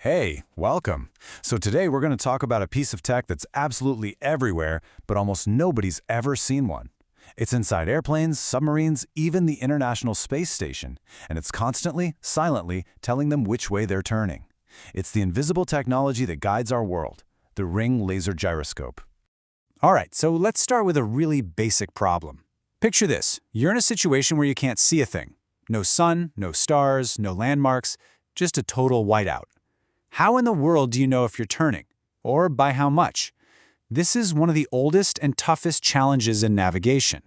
Hey, welcome. So today we're going to talk about a piece of tech that's absolutely everywhere, but almost nobody's ever seen one. It's inside airplanes, submarines, even the International Space Station, and it's constantly, silently telling them which way they're turning. It's the invisible technology that guides our world, the Ring Laser Gyroscope. All right, so let's start with a really basic problem. Picture this. You're in a situation where you can't see a thing. No sun, no stars, no landmarks, just a total whiteout. How in the world do you know if you're turning? Or by how much? This is one of the oldest and toughest challenges in navigation.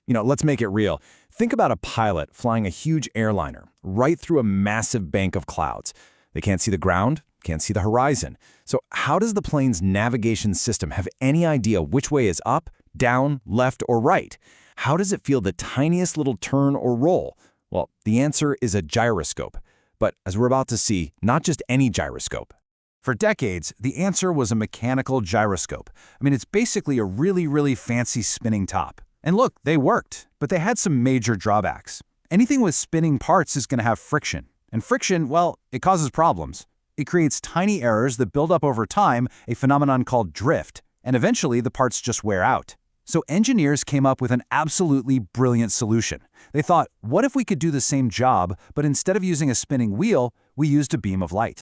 Let's make it real. Think about a pilot flying a huge airliner right through a massive bank of clouds. They can't see the ground, can't see the horizon. So how does the plane's navigation system have any idea which way is up, down, left, or right? How does it feel the tiniest little turn or roll? Well, the answer is a gyroscope. But as we're about to see, not just any gyroscope. For decades, the answer was a mechanical gyroscope. It's basically a really fancy spinning top. And look, they worked, but they had some major drawbacks. Anything with spinning parts is going to have friction. And friction, well, it causes problems. It creates tiny errors that build up over time, a phenomenon called drift, and eventually the parts just wear out. So engineers came up with an absolutely brilliant solution. They thought, what if we could do the same job, but instead of using a spinning wheel, we used a beam of light?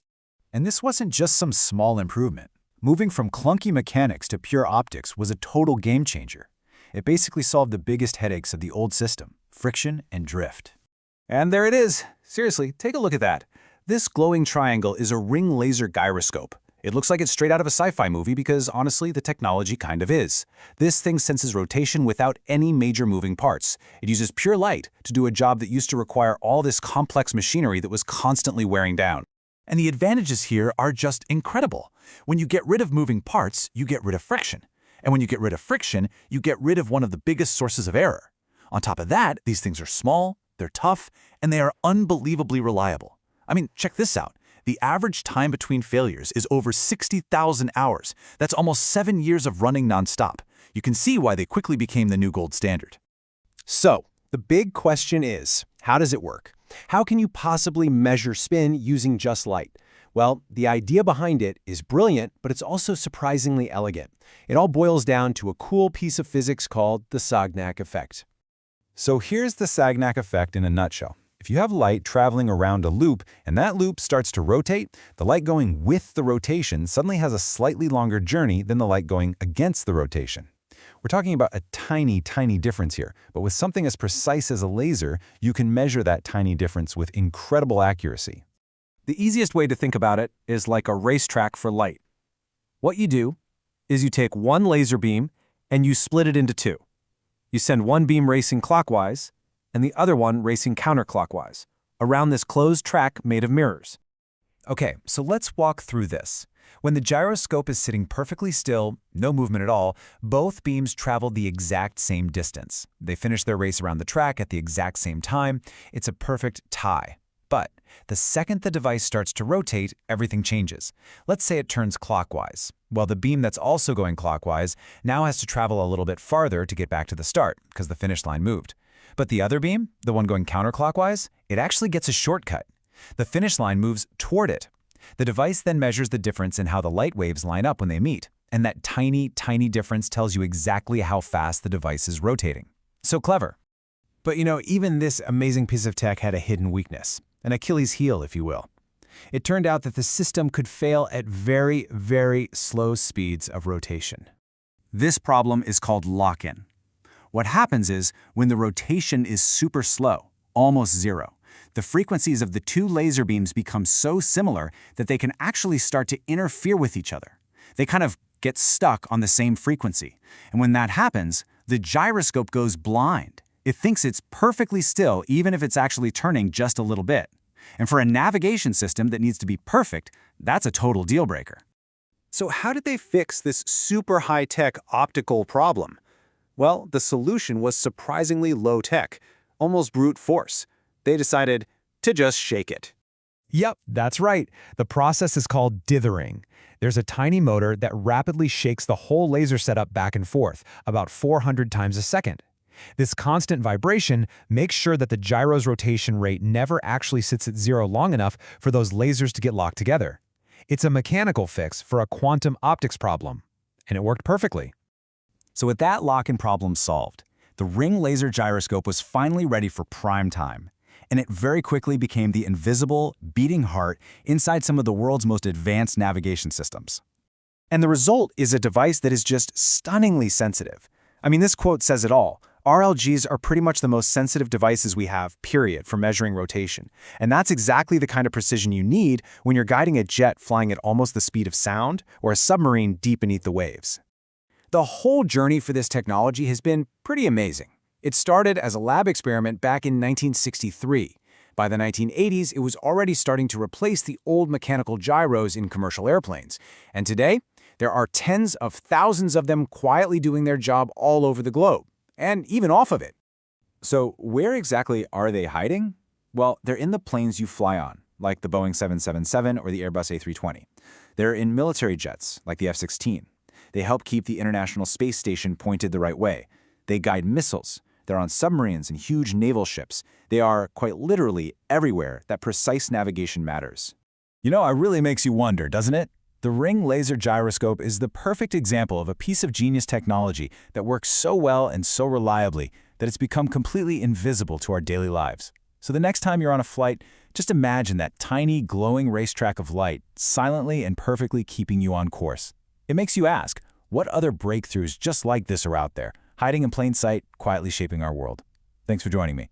And this wasn't just some small improvement. Moving from clunky mechanics to pure optics was a total game changer. It basically solved the biggest headaches of the old system, friction and drift. And there it is. Seriously, take a look at that. This glowing triangle is a ring laser gyroscope. It looks like it's straight out of a sci-fi movie because, honestly, the technology kind of is. This thing senses rotation without any major moving parts. It uses pure light to do a job that used to require all this complex machinery that was constantly wearing down. And the advantages here are just incredible. When you get rid of moving parts, you get rid of friction. And when you get rid of friction, you get rid of one of the biggest sources of error. On top of that, these things are small, they're tough, and they are unbelievably reliable. Check this out. The average time between failures is over 60,000 hours. That's almost 7 years of running nonstop. You can see why they quickly became the new gold standard. So, the big question is, how does it work? How can you possibly measure spin using just light? Well, the idea behind it is brilliant, but it's also surprisingly elegant. It all boils down to a cool piece of physics called the Sagnac effect. So here's the Sagnac effect in a nutshell. If you have light traveling around a loop and that loop starts to rotate, the light going with the rotation suddenly has a slightly longer journey than the light going against the rotation. We're talking about a tiny difference here, but with something as precise as a laser, you can measure that tiny difference with incredible accuracy. The easiest way to think about it is like a racetrack for light. What you do is you take one laser beam and you split it into two. You send one beam racing clockwise and the other one racing counterclockwise, around this closed track made of mirrors. Okay, so let's walk through this. When the gyroscope is sitting perfectly still, no movement at all, both beams travel the exact same distance. They finish their race around the track at the exact same time. It's a perfect tie. But the second the device starts to rotate, everything changes. Let's say it turns clockwise. Well, the beam that's also going clockwise now has to travel a little bit farther to get back to the start, because the finish line moved. But the other beam, the one going counterclockwise, it actually gets a shortcut. The finish line moves toward it. The device then measures the difference in how the light waves line up when they meet, and that tiny difference tells you exactly how fast the device is rotating. So clever. But even this amazing piece of tech had a hidden weakness, an Achilles heel, if you will. It turned out that the system could fail at very slow speeds of rotation. This problem is called lock-in. What happens is, when the rotation is super slow, almost zero, the frequencies of the two laser beams become so similar that they can actually start to interfere with each other. They kind of get stuck on the same frequency. And when that happens, the gyroscope goes blind. It thinks it's perfectly still, even if it's actually turning just a little bit. And for a navigation system that needs to be perfect, that's a total deal breaker. So how did they fix this super high-tech optical problem? Well, the solution was surprisingly low-tech, almost brute force. They decided to just shake it. Yep, that's right. The process is called dithering. There's a tiny motor that rapidly shakes the whole laser setup back and forth, about 400 times a second. This constant vibration makes sure that the gyro's rotation rate never actually sits at zero long enough for those lasers to get locked together. It's a mechanical fix for a quantum optics problem, and it worked perfectly. So with that lock-in problem solved, the Ring Laser Gyroscope was finally ready for prime time. And it very quickly became the invisible, beating heart inside some of the world's most advanced navigation systems. And the result is a device that is just stunningly sensitive. I mean, this quote says it all. RLGs are pretty much the most sensitive devices we have, period, for measuring rotation. And that's exactly the kind of precision you need when you're guiding a jet flying at almost the speed of sound or a submarine deep beneath the waves. The whole journey for this technology has been pretty amazing. It started as a lab experiment back in 1963. By the 1980s, it was already starting to replace the old mechanical gyros in commercial airplanes. And today, there are tens of thousands of them quietly doing their job all over the globe, and even off of it. So where exactly are they hiding? Well, they're in the planes you fly on, like the Boeing 777 or the Airbus A320. They're in military jets, like the F-16. They help keep the International Space Station pointed the right way. They guide missiles. They're on submarines and huge naval ships. They are, quite literally, everywhere that precise navigation matters. You know, it really makes you wonder, doesn't it? The Ring Laser Gyroscope is the perfect example of a piece of genius technology that works so well and so reliably that it's become completely invisible to our daily lives. So the next time you're on a flight, just imagine that tiny, glowing racetrack of light silently and perfectly keeping you on course. It makes you ask, what other breakthroughs just like this are out there, hiding in plain sight, quietly shaping our world? Thanks for joining me.